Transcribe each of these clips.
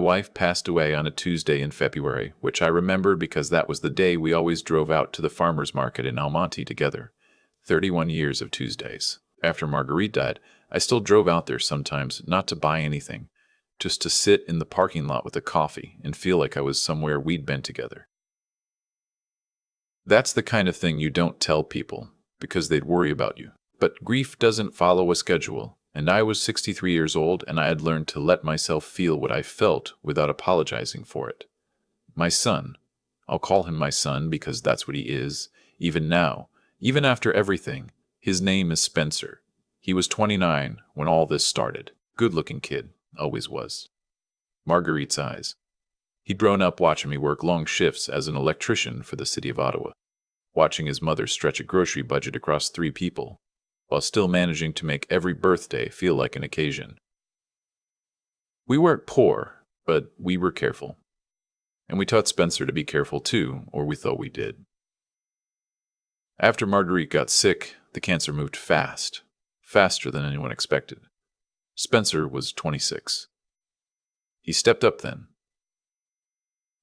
My wife passed away on a Tuesday in February, which I remember because that was the day we always drove out to the farmer's market in Almonte together. 31 years of Tuesdays. After Marguerite died, I still drove out there sometimes, not to buy anything, just to sit in the parking lot with a coffee and feel like I was somewhere we'd been together. That's the kind of thing you don't tell people, because they'd worry about you. But grief doesn't follow a schedule, and I was 63 years old, and I had learned to let myself feel what I felt without apologizing for it. My son, I'll call him my son because that's what he is, even now, even after everything, his name is Spencer. He was 29 when all this started. Good-looking kid, always was. Marguerite's eyes. He'd grown up watching me work long shifts as an electrician for the city of Ottawa, watching his mother stretch a grocery budget across 3 people, while still managing to make every birthday feel like an occasion. We weren't poor, but we were careful. And we taught Spencer to be careful too, or we thought we did. After Marguerite got sick, the cancer moved fast, faster than anyone expected. Spencer was 26. He stepped up then.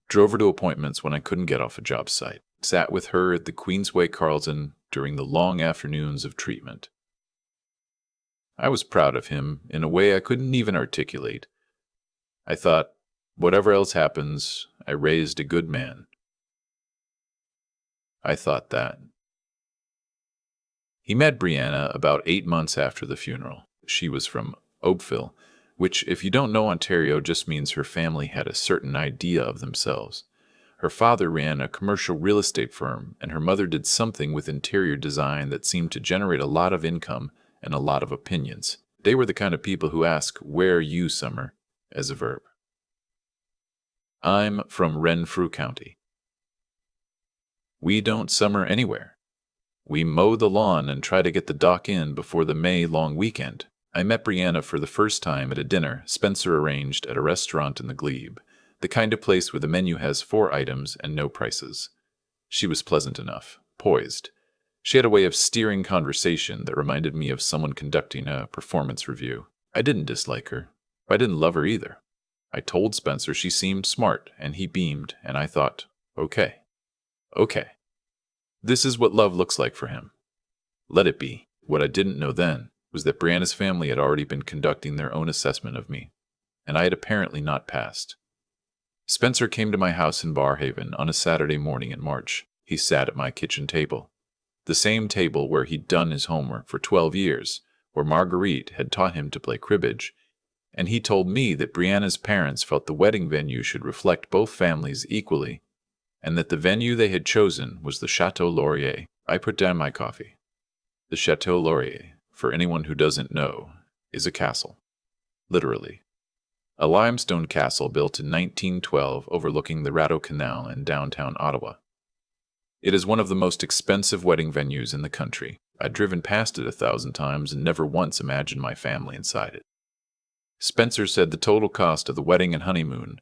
Drove her to appointments when I couldn't get off a job site. Sat with her at the Queensway Carlton during the long afternoons of treatment. I was proud of him in a way I couldn't even articulate. I thought, whatever else happens, I raised a good man. I thought that. He met Brianna about 8 months after the funeral. She was from Oakville, which, if you don't know Ontario, just means her family had a certain idea of themselves. Her father ran a commercial real estate firm, and her mother did something with interior design that seemed to generate a lot of income and a lot of opinions. They were the kind of people who ask, "Where are you, Summer?" as a verb. I'm from Renfrew County. We don't summer anywhere. We mow the lawn and try to get the dock in before the May long weekend. I met Brianna for the first time at a dinner Spencer arranged at a restaurant in the Glebe, the kind of place where the menu has 4 items and no prices. She was pleasant enough, poised. She had a way of steering conversation that reminded me of someone conducting a performance review. I didn't dislike her. I didn't love her either. I told Spencer she seemed smart, and he beamed, and I thought, okay. This is what love looks like for him. Let it be. What I didn't know then was that Brianna's family had already been conducting their own assessment of me, and I had apparently not passed. Spencer came to my house in Barrhaven on a Saturday morning in March. He sat at my kitchen table, the same table where he'd done his homework for 12 years, where Marguerite had taught him to play cribbage, and he told me that Brianna's parents felt the wedding venue should reflect both families equally, and that the venue they had chosen was the Chateau Laurier. I put down my coffee. The Chateau Laurier, for anyone who doesn't know, is a castle. Literally. A limestone castle built in 1912 overlooking the Radeau Canal in downtown Ottawa. It is one of the most expensive wedding venues in the country. I'd driven past it 1,000 times and never once imagined my family inside it. Spencer said the total cost of the wedding and honeymoon,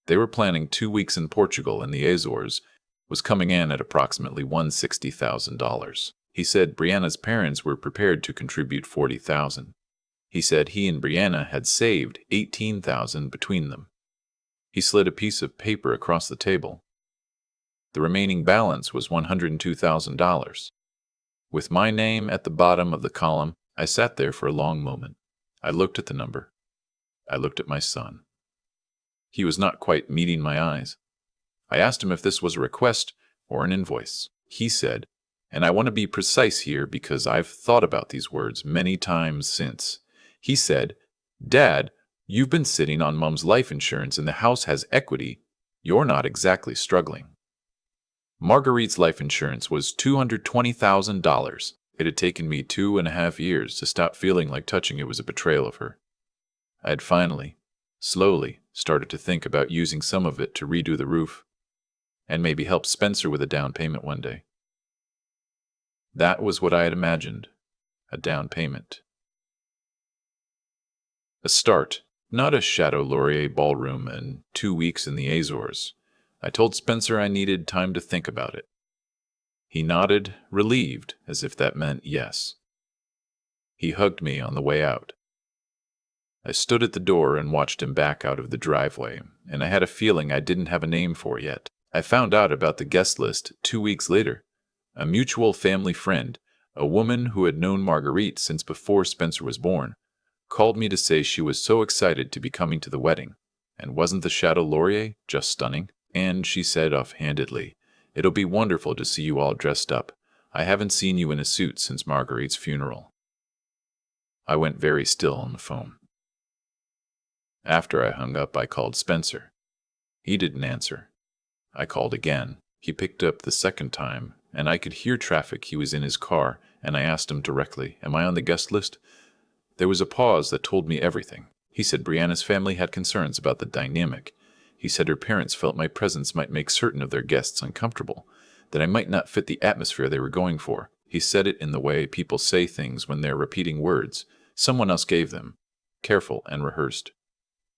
they were planning 2 weeks in Portugal and the Azores, was coming in at approximately $160,000. He said Brianna's parents were prepared to contribute $40,000. He said he and Brianna had saved $18,000 between them. He slid a piece of paper across the table. The remaining balance was $102,000. With my name at the bottom of the column, I sat there for a long moment. I looked at the number. I looked at my son. He was not quite meeting my eyes. I asked him if this was a request or an invoice. He said, and I want to be precise here because I've thought about these words many times since. He said, "Dad, you've been sitting on Mom's life insurance and the house has equity. You're not exactly struggling." Marguerite's life insurance was $220,000. It had taken me 2.5 years to stop feeling like touching it was a betrayal of her. I had finally, slowly, started to think about using some of it to redo the roof, and maybe help Spencer with a down payment one day. That was what I had imagined, a down payment. A start, not a Chateau Laurier ballroom and 2 weeks in the Azores. I told Spencer I needed time to think about it. He nodded, relieved, as if that meant yes. He hugged me on the way out. I stood at the door and watched him back out of the driveway, and I had a feeling I didn't have a name for yet. I found out about the guest list 2 weeks later. A mutual family friend, a woman who had known Marguerite since before Spencer was born, called me to say she was so excited to be coming to the wedding. And wasn't the Chateau Laurier just stunning? And she said offhandedly, "It'll be wonderful to see you all dressed up. I haven't seen you in a suit since Marguerite's funeral." I went very still on the phone. After I hung up, I called Spencer. He didn't answer. I called again. He picked up the second time, and I could hear traffic. He was in his car, and I asked him directly, "Am I on the guest list?" There was a pause that told me everything. He said Brianna's family had concerns about the dynamic. He said her parents felt my presence might make certain of their guests uncomfortable, that I might not fit the atmosphere they were going for. He said it in the way people say things when they're repeating words someone else gave them, careful and rehearsed.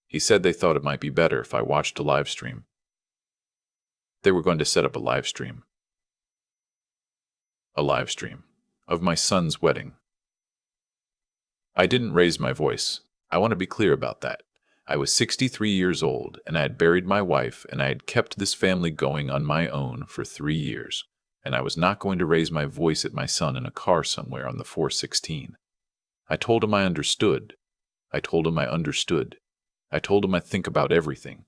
He said they thought it might be better if I watched a live stream. They were going to set up a live stream. A live stream of my son's wedding. I didn't raise my voice. I want to be clear about that. I was 63 years old, and I had buried my wife, and I had kept this family going on my own for 3 years, and I was not going to raise my voice at my son in a car somewhere on the 416. I told him I understood. I told him I understood. I told him I'd think about everything.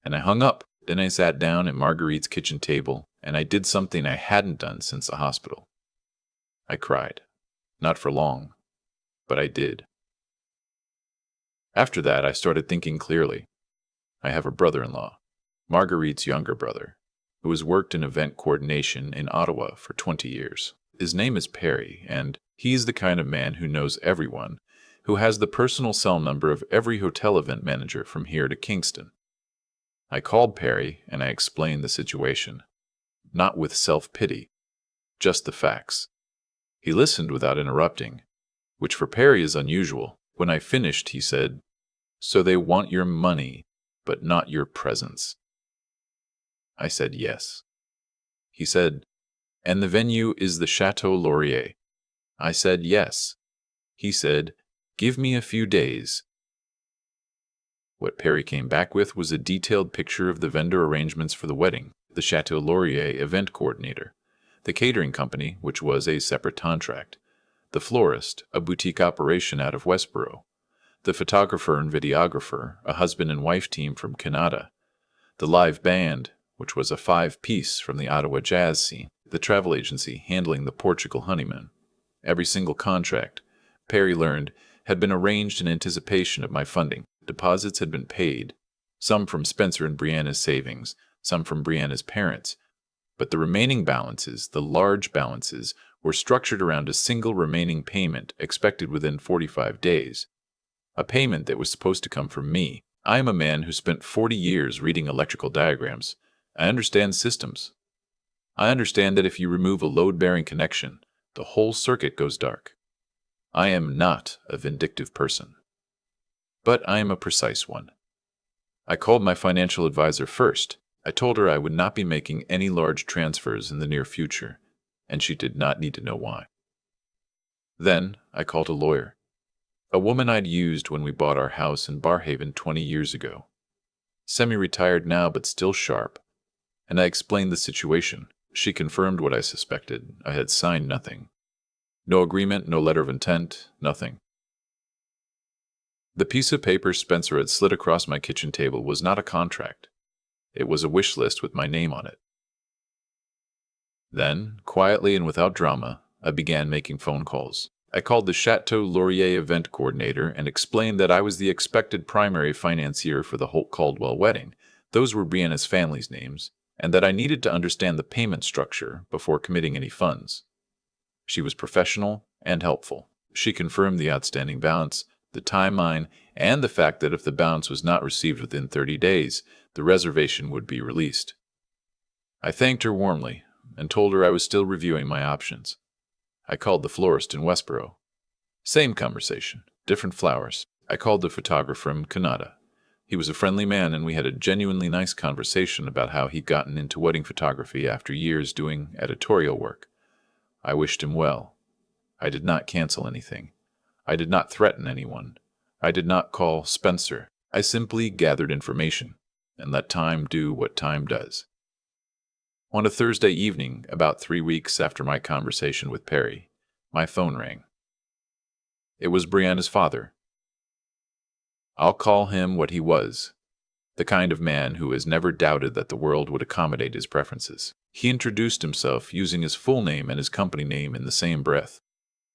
And I hung up. Then I sat down at Marguerite's kitchen table, and I did something I hadn't done since the hospital. I cried. Not for long, but I did. After that, I started thinking clearly. I have a brother-in-law, Marguerite's younger brother, who has worked in event coordination in Ottawa for 20 years. His name is Perry, and he's the kind of man who knows everyone, who has the personal cell number of every hotel event manager from here to Kingston. I called Perry, and I explained the situation. Not with self-pity, just the facts. He listened without interrupting, which for Perry is unusual. When I finished, he said, "So they want your money, but not your presence." I said yes. He said, "And the venue is the Chateau Laurier." I said yes. He said, "Give me a few days." What Perry came back with was a detailed picture of the vendor arrangements for the wedding, the Chateau Laurier event coordinator, the catering company, which was a separate contract, the florist, a boutique operation out of Westboro, the photographer and videographer, a husband and wife team from Canada, the live band, which was a 5-piece from the Ottawa jazz scene, the travel agency handling the Portugal honeymoon. Every single contract, Perry learned, had been arranged in anticipation of my funding. Deposits had been paid, some from Spencer and Brianna's savings, some from Brianna's parents, but the remaining balances, the large balances, were structured around a single remaining payment expected within 45 days. A payment that was supposed to come from me. I am a man who spent 40 years reading electrical diagrams. I understand systems. I understand that if you remove a load-bearing connection, the whole circuit goes dark. I am not a vindictive person, but I am a precise one. I called my financial advisor first. I told her I would not be making any large transfers in the near future, and she did not need to know why. Then I called a lawyer, a woman I'd used when we bought our house in Barhaven 20 years ago. Semi-retired now, but still sharp, and I explained the situation. She confirmed what I suspected. I had signed nothing. No agreement, no letter of intent, nothing. The piece of paper Spencer had slid across my kitchen table was not a contract. It was a wish list with my name on it. Then, quietly and without drama, I began making phone calls. I called the Chateau Laurier event coordinator and explained that I was the expected primary financier for the Holt Caldwell wedding. Those were Brianna's family's names, and that I needed to understand the payment structure before committing any funds. She was professional and helpful. She confirmed the outstanding balance, the timeline, and the fact that if the balance was not received within 30 days, the reservation would be released. I thanked her warmly and told her I was still reviewing my options. I called the florist in Westboro. Same conversation, different flowers. I called the photographer in Canada. He was a friendly man, and we had a genuinely nice conversation about how he'd gotten into wedding photography after years doing editorial work. I wished him well. I did not cancel anything. I did not threaten anyone. I did not call Spencer. I simply gathered information and let time do what time does. On a Thursday evening, about 3 weeks after my conversation with Perry, my phone rang. It was Brianna's father. I'll call him what he was, the kind of man who has never doubted that the world would accommodate his preferences. He introduced himself using his full name and his company name in the same breath,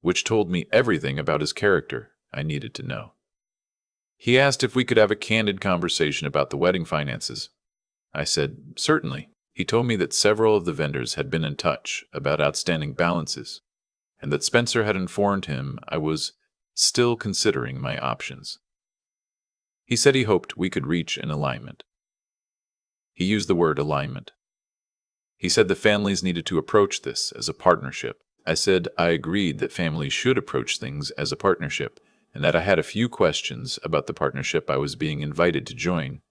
which told me everything about his character I needed to know. He asked if we could have a candid conversation about the wedding finances. I said, certainly. He told me that several of the vendors had been in touch about outstanding balances, and that Spencer had informed him I was still considering my options. He said he hoped we could reach an alignment. He used the word alignment. He said the families needed to approach this as a partnership. I said I agreed that families should approach things as a partnership, and that I had a few questions about the partnership I was being invited to join.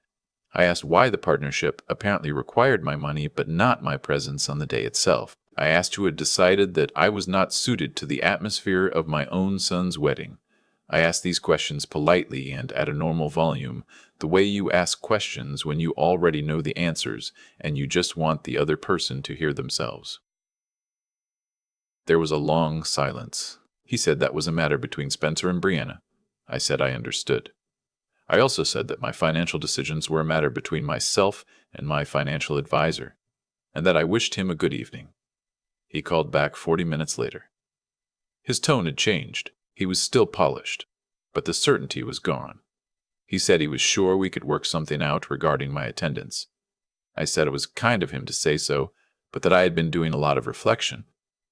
I asked why the partnership apparently required my money but not my presence on the day itself. I asked who had decided that I was not suited to the atmosphere of my own son's wedding. I asked these questions politely and at a normal volume, the way you ask questions when you already know the answers and you just want the other person to hear themselves. There was a long silence. He said that was a matter between Spencer and Brianna. I said I understood. I also said that my financial decisions were a matter between myself and my financial advisor, and that I wished him a good evening. He called back 40 minutes later. His tone had changed. He was still polished, but the certainty was gone. He said he was sure we could work something out regarding my attendance. I said it was kind of him to say so, but that I had been doing a lot of reflection,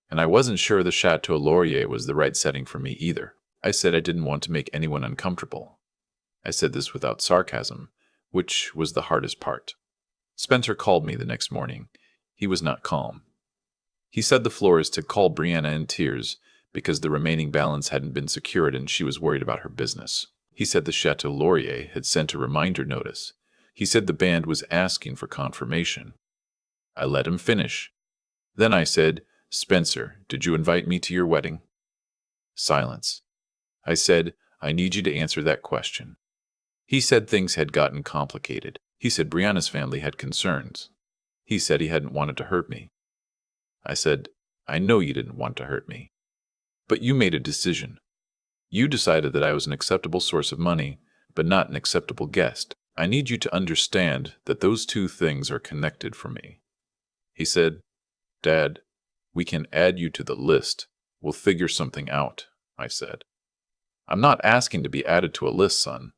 and I wasn't sure the Chateau Laurier was the right setting for me either. I said I didn't want to make anyone uncomfortable. I said this without sarcasm, which was the hardest part. Spencer called me the next morning. He was not calm. He said the florist had called Brianna in tears because the remaining balance hadn't been secured and she was worried about her business. He said the Chateau Laurier had sent a reminder notice. He said the band was asking for confirmation. I let him finish. Then I said, Spencer, did you invite me to your wedding? Silence. I said, I need you to answer that question. He said things had gotten complicated. He said Brianna's family had concerns. He said he hadn't wanted to hurt me. I said, I know you didn't want to hurt me. But you made a decision. You decided that I was an acceptable source of money, but not an acceptable guest. I need you to understand that those two things are connected for me. He said, Dad, we can add you to the list. We'll figure something out, I said. I'm not asking to be added to a list, son.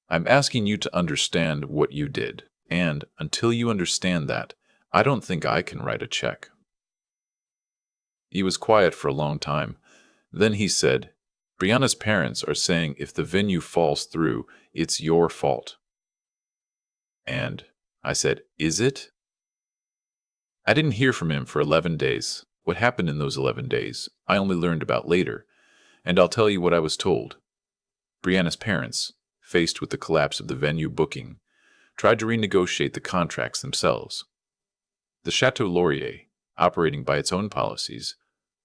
I'm asking you to understand what you did, and until you understand that, I don't think I can write a check. He was quiet for a long time. Then he said, Brianna's parents are saying if the venue falls through, it's your fault. And I said, is it? I didn't hear from him for 11 days. What happened in those 11 days, I only learned about later, and I'll tell you what I was told. Brianna's parents, faced with the collapse of the venue booking, tried to renegotiate the contracts themselves. The Chateau Laurier, operating by its own policies,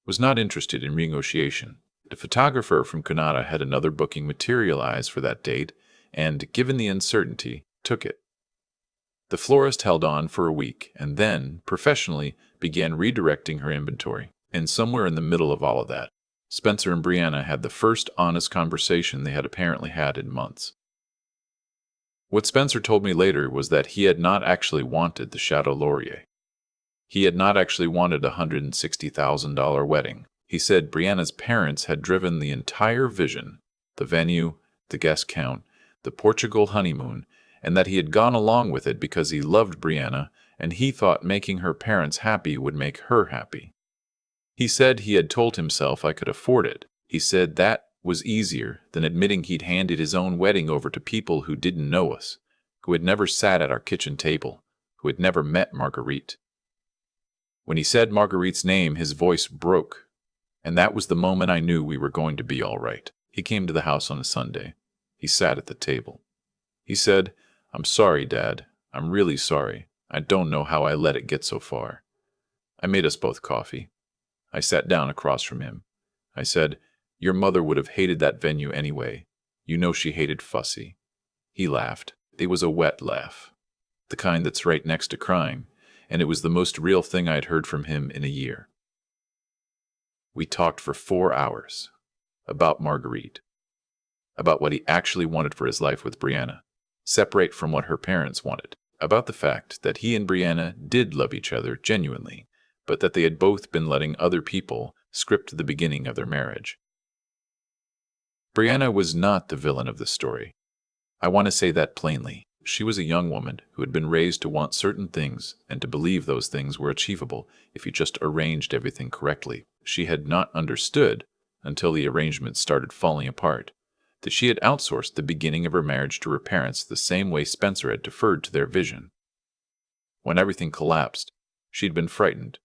was not interested in renegotiation. The photographer from Kanata had another booking materialize for that date, and, given the uncertainty, took it. The florist held on for a week, and then, professionally, began redirecting her inventory. And somewhere in the middle of all of that, Spencer and Brianna had the first honest conversation they had apparently had in months. What Spencer told me later was that he had not actually wanted the Chateau Laurier. He had not actually wanted a $160,000 wedding. He said Brianna's parents had driven the entire vision, the venue, the guest count, the Portugal honeymoon, and that he had gone along with it because he loved Brianna and he thought making her parents happy would make her happy. He said he had told himself I could afford it. He said that was easier than admitting he'd handed his own wedding over to people who didn't know us, who had never sat at our kitchen table, who had never met Marguerite. When he said Marguerite's name, his voice broke, and that was the moment I knew we were going to be all right. He came to the house on a Sunday. He sat at the table. He said, I'm sorry, Dad. I'm really sorry. I don't know how I let it get so far. I made us both coffee. I sat down across from him. I said, Your mother would have hated that venue anyway. You know she hated fussy. He laughed. It was a wet laugh, the kind that's right next to crying, and it was the most real thing I'd heard from him in a year. We talked for 4 hours about Marguerite, about what he actually wanted for his life with Brianna, separate from what her parents wanted, about the fact that he and Brianna did love each other genuinely, but that they had both been letting other people script the beginning of their marriage. Brianna was not the villain of the story. I want to say that plainly. She was a young woman who had been raised to want certain things and to believe those things were achievable if you just arranged everything correctly. She had not understood, until the arrangement started falling apart, that she had outsourced the beginning of her marriage to her parents the same way Spencer had deferred to their vision. When everything collapsed, she'd been frightened,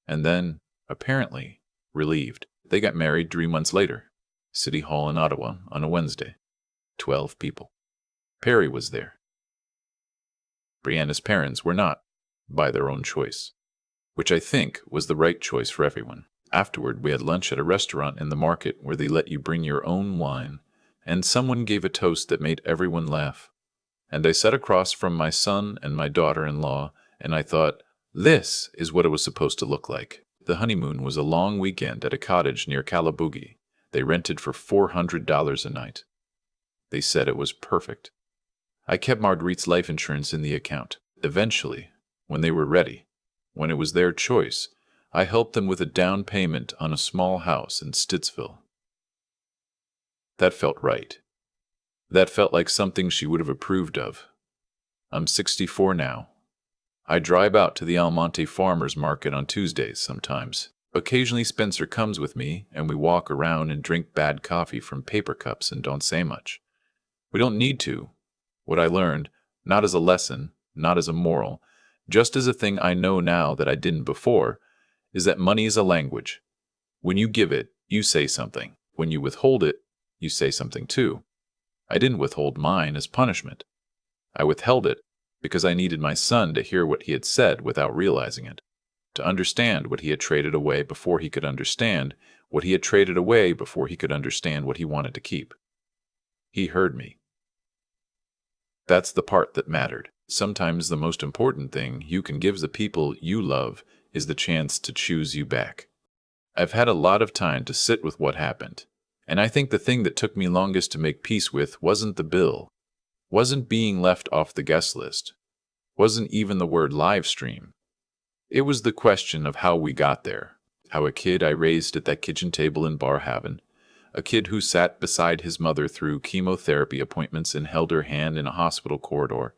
and then, apparently, relieved. They got married 3 months later. City Hall in Ottawa on a Wednesday. 12 people. Perry was there. Brianna's parents were not, by their own choice, which I think was the right choice for everyone. Afterward, we had lunch at a restaurant in the market where they let you bring your own wine, and someone gave a toast that made everyone laugh. And I sat across from my son and my daughter-in-law, and I thought, this is what it was supposed to look like. The honeymoon was a long weekend at a cottage near Calabugie. They rented for $400 a night. They said it was perfect. I kept Marguerite's life insurance in the account. Eventually, when they were ready, when it was their choice, I helped them with a down payment on a small house in Stittsville. That felt right. That felt like something she would have approved of. I'm 64 now. I drive out to the Almonte Farmers Market on Tuesdays sometimes. Occasionally Spencer comes with me, and we walk around and drink bad coffee from paper cups and don't say much. We don't need to. What I learned, not as a lesson, not as a moral, just as a thing I know now that I didn't before, is that money is a language. When you give it, you say something. When you withhold it, you say something too. I didn't withhold mine as punishment. I withheld it because I needed my son to hear what he had said without realizing it, to understand what he had traded away before he could understand what he had traded away before he could understand what he wanted to keep. He heard me. That's the part that mattered. Sometimes the most important thing you can give the people you love is the chance to choose you back. I've had a lot of time to sit with what happened, and I think the thing that took me longest to make peace with wasn't the bill, wasn't being left off the guest list, wasn't even the word live stream. It was the question of how we got there, how a kid I raised at that kitchen table in Barhaven, a kid who sat beside his mother through chemotherapy appointments and held her hand in a hospital corridor,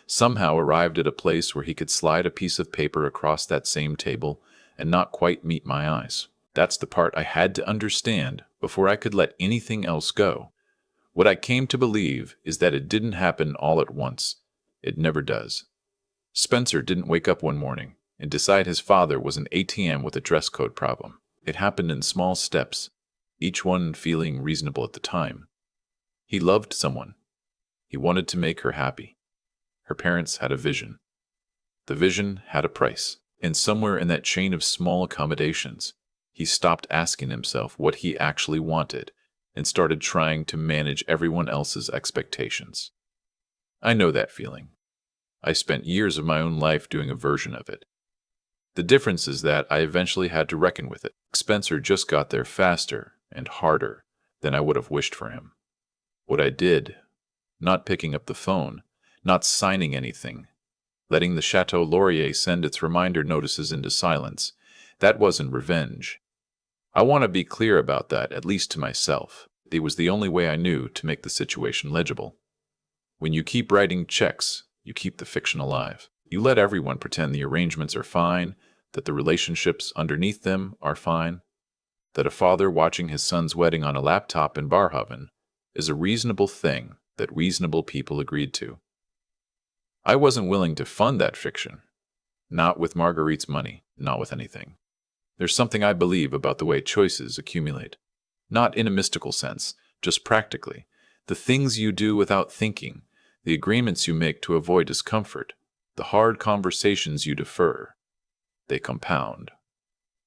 somehow arrived at a place where he could slide a piece of paper across that same table and not quite meet my eyes. That's the part I had to understand before I could let anything else go. What I came to believe is that it didn't happen all at once. It never does. Spencer didn't wake up one morning and decide his father was an ATM with a dress code problem. It happened in small steps, each one feeling reasonable at the time. He loved someone. He wanted to make her happy. Her parents had a vision. The vision had a price, and somewhere in that chain of small accommodations, he stopped asking himself what he actually wanted and started trying to manage everyone else's expectations. I know that feeling. I spent years of my own life doing a version of it. The difference is that I eventually had to reckon with it. Spencer just got there faster and harder than I would have wished for him. What I did, not picking up the phone, not signing anything, letting the Chateau Laurier send its reminder notices into silence, that wasn't revenge. I want to be clear about that, at least to myself. It was the only way I knew to make the situation legible. When you keep writing checks, you keep the fiction alive. You let everyone pretend the arrangements are fine, that the relationships underneath them are fine, that a father watching his son's wedding on a laptop in Barhaven is a reasonable thing that reasonable people agreed to. I wasn't willing to fund that fiction. Not with Marguerite's money, not with anything. There's something I believe about the way choices accumulate. Not in a mystical sense, just practically. The things you do without thinking, the agreements you make to avoid discomfort, the hard conversations you defer. They compound.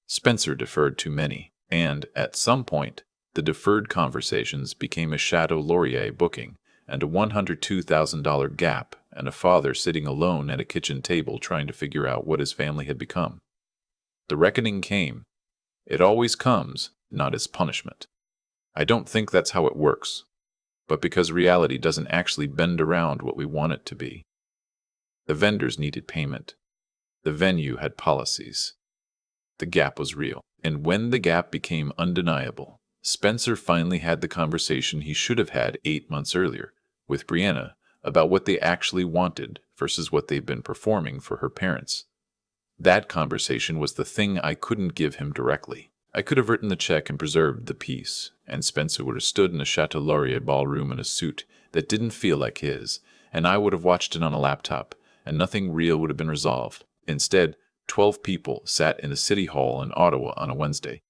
Spencer deferred too many, and, at some point, The deferred conversations became a Chateau Laurier booking and a $102,000 gap, and a father sitting alone at a kitchen table trying to figure out what his family had become. The reckoning came. It always comes, not as punishment. I don't think that's how it works, but because reality doesn't actually bend around what we want it to be. The vendors needed payment. The venue had policies. The gap was real. And when the gap became undeniable, Spencer finally had the conversation he should have had 8 months earlier with Brianna about what they actually wanted versus what they've been performing for her parents. That conversation was the thing I couldn't give him directly. I could have written the check and preserved the peace, and Spencer would have stood in a Chateau Laurier ballroom in a suit that didn't feel like his, and I would have watched it on a laptop, and nothing real would have been resolved. Instead, 12 people sat in a city hall in Ottawa on a Wednesday.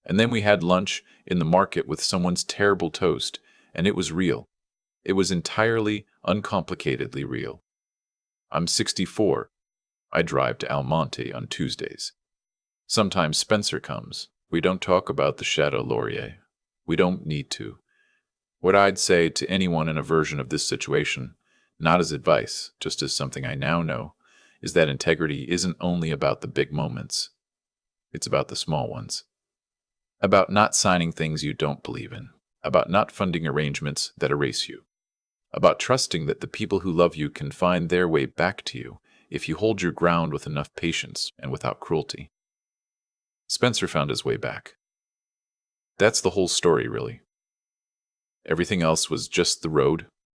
And then we had lunch in the market with someone's terrible toast, and it was real. It was entirely, uncomplicatedly real. I'm 64. I drive to Almonte on Tuesdays. Sometimes Spencer comes. We don't talk about the Chateau Laurier. We don't need to. What I'd say to anyone in a version of this situation, not as advice, just as something I now know, is that integrity isn't only about the big moments. It's about the small ones. About not signing things you don't believe in. About not funding arrangements that erase you. About trusting that the people who love you can find their way back to you if you hold your ground with enough patience and without cruelty. Spencer found his way back. That's the whole story, really. Everything else was just the road,